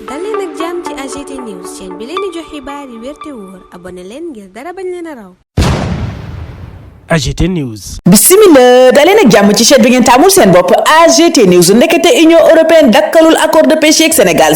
dal leen ak jàmm ci AGT News chaîne bi leen di jox xibaar yi wér te wóor abonné leen ngir dara bañ leen a raw. AGT News. Bismillah daleen ak jàmm ci chaîne bi ngeen taamul seen bopp AGT News. ndekete Union européenne dakkalul accord de pêche ak Sénégal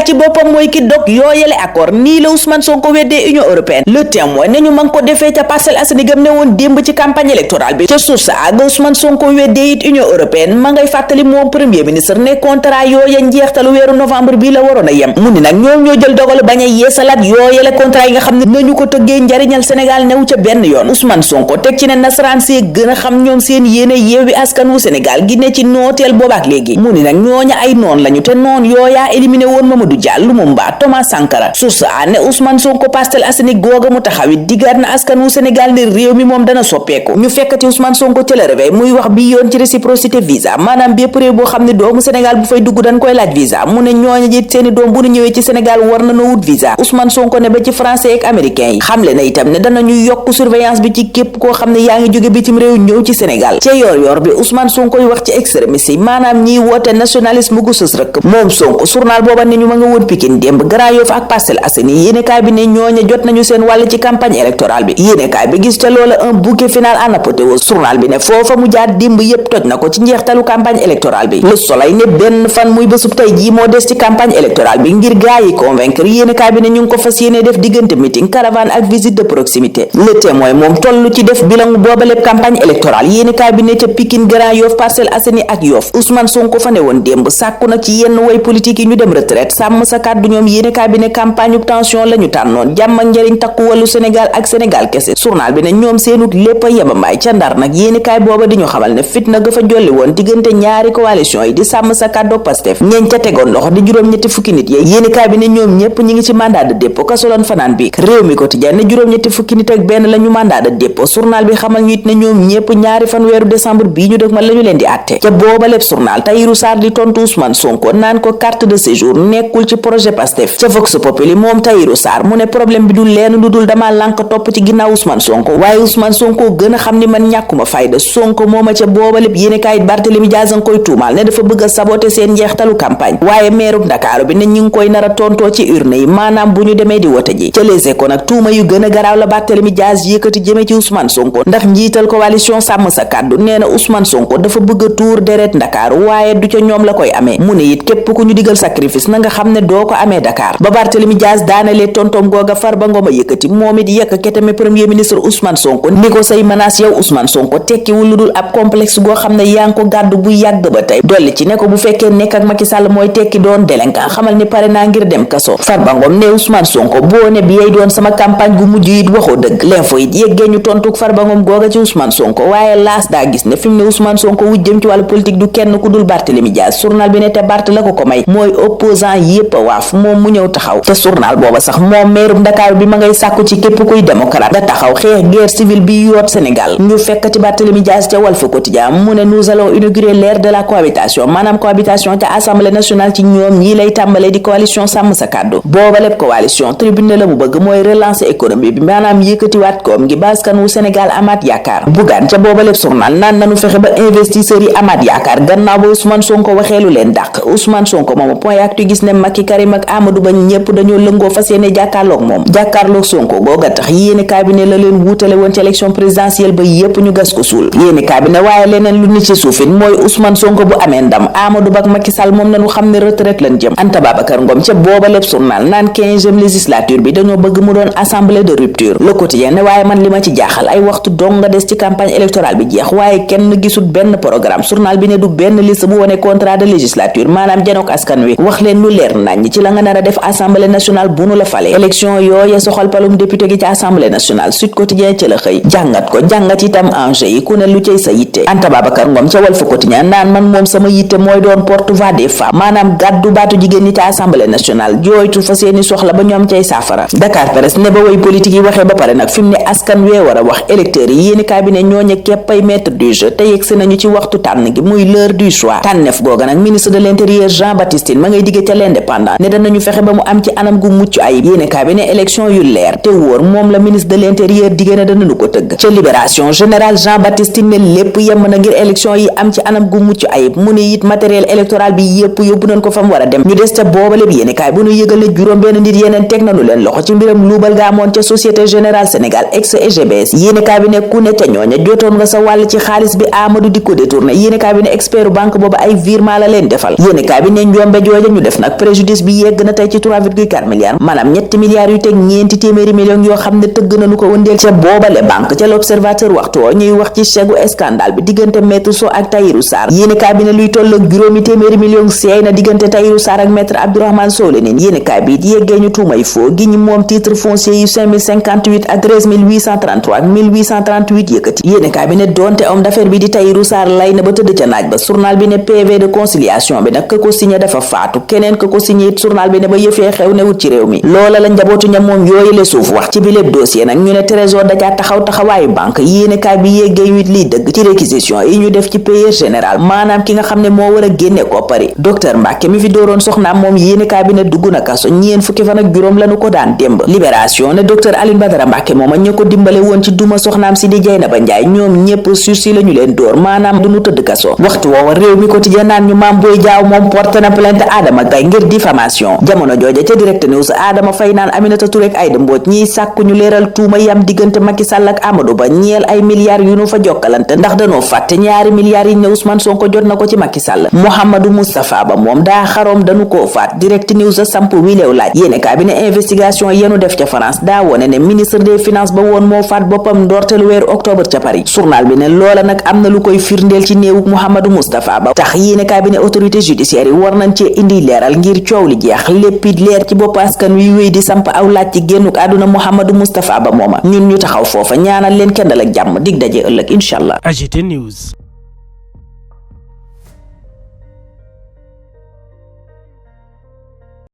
ci boppam mooy ki dog yooyale accord nii la Ousmane Sonko weddee Union européenne. Le Témoin ne ñu ma ngi ko defee ca Parcelles Assainies gam ne woon démb ci campagne électorale bi ca Source A ga Ousmane Sonko weddee it Union européenne ma ngay fàttali moom premier ministre ne contrat yooya njeextalu weeru novembre bi la waroon a yem. mu ni nag ñoom ñoo jël dogal bañ a yeesalaat yooyale contrat yi nga xam ne nañu ko tëggee njariñal Sénégal new ca benn yoon. Ousmane Sonko teg ci ne nasaraan see gën a xam ñoom seen yéene Yewwi Askan Wu Sénégal gi ne ci nooteel boobaak léegi. mu ni nag ñooña ay noon lañu te noon yooyaa éliminé woon Mamadou Dia Lumumba Thomas Sankara. Source A ne Ousmane Sonko Parcelles Assainies googa mu taxawit diggaat na askan wu Sénégal ne réew mi moom dana soppeeku. ñu fekkati Ousmane Sonko ca la réveil muy wax bi yoon ci réciprocité visa maanaam bépp réew boo xam ne doomu Sénégal bu fay dugg dañ koy laaj visa. mu ne ñooña it seeni doom bu ñu ñëwee ci Sénégal war na noo wut visa. Ousmane Sonko ne ba ci français ak américain yi xamle na itam ne danañu yokk surveillance bi ci képp koo xam ne yaa ngi jóge bitim réew ñëw ci Sénégal. ca yor bi Ousmane Sonko wax ci extrémistes yi maanaam ñiy woote nationalisme gu sës rek. moom Sonko journal booba ne ñu ma nga woon Pikine démb Grand Yoff ak Parcelles Assainies yéenekaay bi ne ñooña jot nañu seen wàll ci campagne électorale bi. yéenekaay bi gis ca loola un bouquet final en apothéose. journal bi ne foofa mu jaar démb yépp toj na ko ci njeextalu campagne électorale bi. Le Soleil ne benn fan muy bésub tey jii moo des ci campagne électorale bi ngir gaa yi convaincre. yéenekaay bi ne ñu ngi ko fas yéene def diggante meeting caravane ak visite de proximité. Le Témoin moom tollu ci def bilan booba lépp campagne électorale. yéenekaay bi ne ca Pikine Grand Yoff Parcelles Assainies ak Yoff Ousmane Sonko fa ne woon démb sàkku nag ci yenn way politique yi ñu dem retraite sàmm sa kàddu ñoom. yéenekaay bi ne campagne ub tension la ñu tànnoon jàmm ak njariñ takku wàllu Sénégal ak Sénégal kese. journal bi ne ñoom seenut lépp a yemambaay ca Ndar nag yéenekaay booba di ñu xamal ne fitna ga fa jolli woon diggante ñaari coalition yi di sàmm sa kàddu Pastef ñeñ ca tegoon loxo di juróom-ñetti fukki nit yi. yéenekaay bi ne ñoom ñépp ñi ngi ci mandat de dépôt kasoloon fanaan bi. réew mi quotidien ne juróom-ñetti fukki nit ak benn la ñu mandat de dépôt. journal bi xamal ñu it ne ñoom ñépp ñaari fan weeru décembre bii ñu dëgmal la ñu leen di àtte. ca booba lépp journal Tahirou Sarr di tontu Ousmane Sonko naan ko carte de séjour nekkul ci projet Pastef. ca Vox Populi moom Tahirou Sarr mu ne problème bi du leen lu dul dama lànk topp ci ginnaaw Ousmane Sonko waaye Ousmane Sonko gën a xam ni man ñàkkuma fayda. Sonko mooma ca booba lépp yéenekaay Barthélémy Dias nga koy tuumaal ne dafa bëgg a saboter seen njeextalu campagne waaye meerub Ndakaaru bi ne ñu ngi koy nar a tontoo ci urne yi maanaam bu ñu demee di wote ji. ca Les Échos nag tuuma yu gën a garaaw la Barthélémy Dias yëkkati jëme ci Ousmane Sonko ndax njiital coalition sàmm sa kàddu nee na Ousmane Sonko dafa bëgg a tuur deret Ndakaaru waaye du ca ñoom la koy amee. mu ne it képp ku ñu digal sacrifice na nga xam ne doo ko amee Dakar. ba Barthélémy Dias daanalee tontom googa Farba Ngom a yëkkati moom it yekk ketame premier ministre Ousmane Sonko ni ko say menace yow Ousmane Sonko tekkiwul lu dul ab complexe goo xam ne yaa ngi ko gàddu bu yàgg ba tey. dolli ci ne ko bu fekkee nekk ak Macky Sall mooy tekki doon délinquant xamal ni pare naa ngir dem kaso. Farba Ngom ne Ousmane Sonko boo ne bi yey doon sama campagne gu mujj it waxoo dëgg. l'info it yéggee ñu tontuk Farba Ngom googa ci Ousmane Sonko waaye laas daa gis ne fi mu ne Ousmane Sonko wujjëm ci wàllu politique du kenn ku dul Barthélémy Dias. journal bi ne te Bart la ko may mooy opposant yépp a waaf moom mu ñëw taxaw. te journal booba sax moom meerub Dakar bi ma ngay sàkku ci képp kuy démocrate da taxaw xeex guerre civile bi yoot Sénégal. ñu fekkati Barthélémy Dias ca Walf Quotidien mu ne nous allons inaugurer l'ère de la cohabitation maanaam cohabitation ca assemblée nationale ci ñoom ñii lay tàmbalee di coalition sàmm sa kàddu. booba lépp coalition tribune la mu bëgg mooy relancer économie bi maanaam yëkkatiwaat koom ngi ba askan wu Sénégal amaat yaakaar. Bougane ca booba lépp journal naan nanu fexe ba investisseurs yi amaat yaakaar gannaaw ba Ousmane Sonko waxee lu leen dàq. Ousmane Sonko moomu point actu gis ne Macky Karim ak Amadou Ba ñëpp dañoo lëngoo fas yéene jàkkaarloog moom. jàkkaarloog Sonko googa tax yéene cabinet la leen wuutale woon ci élection présidentielle ba yépp ñu gas ko suul. yéene cabinet waaye leneen lu nit ci suufin mooy Ousmane Sonko bu amee ndam Amadou Ba ak Macky Sall moom nañu xam ne retraite lañ jëm. Anta Babacar Ngom ca booba lépp journal naan 15e législature bi dañoo bëgg mu doon assemblée de rupture. Le Quotidien ne waaye man li ma ci jaaxal ay waxtu dong nga des ci campagne électorale bi jeex waaye kenn gisul benn programme. journal bi ne du benn liste bu wone contrat de législature maanaam janook askan wi wax leen lu leer nañ ci la nga nar a def assemblée nationale bu nu la fale. élection yooye soxal palum député gi ci assemblée nationale. Sud Quotidien ci la xëy jàngat ko jàngat itam enjeu yi ku ne lu cay sa yitte. Anta Babacar Ngom ca Walf Quotidien naan man moom sama yitte mooy doon porte-voix des femmes maanaam gàddu baatu jigéen ñi ci assemblée nationale jooytu fa seeni soxla ba ñoom cay saafara. Dakar Presse ne ba way politique yi waxee ba pare nag fi mu ne askan wee war a wax électeurs électeurs yi yéeni kaay bi ne ñooñe keppay maître du jeu te yegsi nañu ci waxtu tànn gi muy l'heure du choix tànneef googa nag ministre de l'intérieur Jean-Baptiste Tine ma ngay digge ca l'indépendant ne danañu fexe ba mu am ci anam gu mucc ayib yéeni kaay bi ne élection yu leer te wóor moom la ministre de l'intérieur digée ne danañu ko tëgg ca libération général Jean-Baptiste Tine ne lépp yemb na ngir élection yi am ci anam gu mucc ayib mu ne it matériel électoral bi yépp yóbbu nañ ko fa mu war a dem ñu des ca boobale bi yéeni kaay bu ñu yëgal ne juróom benn nit yeneen teg nañu leen loxo ci mbiram luubal ga amoon ca société générale Sénégal ex EGBS yéeni kaay bi ne ku ne ca ñooña jotoon nga sa wàll ci xaalis bi Amadou di ko détourné yéeni kaay bi ne expertu banque boobu ay virement la leen defal yéeni kaay bi ne njombe jooja ñu def nag préjudice bi yegg na tey ci 3,4 milliards maanaam ñetti milliards yu teg ñeenti téeméeri millions yoo xam ne tëgg nañu ko wëndeel ca boobale banque ca l'observateur waxtu woo ñuy wax ci chegu scandale bi diggante Maître Sow ak Tahirou Sarr yéeni kaay bi ne luy toll ak juróomi téeméeri millions seey na diggante Tahirou Sarr ak Maître Abdourahmane Sow leneen yéeni kaay bi it yeggee ñu tuumay foo gi ñu moom titre foncier yu 5058 ak 13833 ak 1838 yëkkati yéeni kaay bi ne doonte homme d'affaires bi di Tahirou Sarr lay na ba tëdd ca naaj ba journal bi ne PV de conciliation bi nag ka ko signé dafa faatu keneen ka ko signé it journal bi ne ba yëfee xew ne wut ci réew mi loola la njabootu ña moom yooyu le suuf wax ci bi lépp dossier nag ñu ne trésor dacaa taxawaayu banque yéeni kaay bi yeggee ñu it liy dëgg ci réquisition yi ñu def ci payeur général maanaam ki nga xam ne moo war a génne koppari docteur Mbacke mi fi dooroon soxnaam moom yéeni kaay bi ne dugg na kaso ñeen fukki fan ak juróom lañu ko daan démb libération ne docteur Alioune Badara Mbacke moom ña ko dimbale woon ci duma soxnaam si di Dieynaba Ndiaye ñoom ñépp sursis lañu leen dóor maanaam duñu tëdd kaso waxtu woowa réew mi quotidien naan ñu Mame Boye Diao moom porte na plainte Adama Gaye ngir diffamation jamono jooja ca direct news Adama Faye naan Aminata Touré ak Aïda Mbodj ñiy sàkku ñu leeral tuuma yam diggante Macky Sall ak Amadou Ba ñeel ay milliards yu nu fa jokkalante ndax danoo fàtte ñaari milliards yi ne Ousmane Sonko jot na ko ci Macky Sall Mouhamadou Moustapha Ba moom daa xaroom dañu koo faat direct news a samp wileew laaj yéene kaa bi ne investigation yenu def ca France daa wone ne ministre des finances ba woon moo faat boppam ndoortelu weeru octobre ca Paris journal bi ne loola nag am na lu koy firndeel ci néewuk Mouhamadou Moustapha Ba tax yéene kaa bi ne autorité judiciaire yi war nañ cee indi leeral ngir coow li jeex léppit leer ci bopp askan wi wéy di samp aw laaj ci génnuk àdduna Mouhamadou Moustapha Ba mooma ñun ñu taxaw foofa ñaanal leen kendal ak jàmm dig daje ëllëg incha allah. AGT News.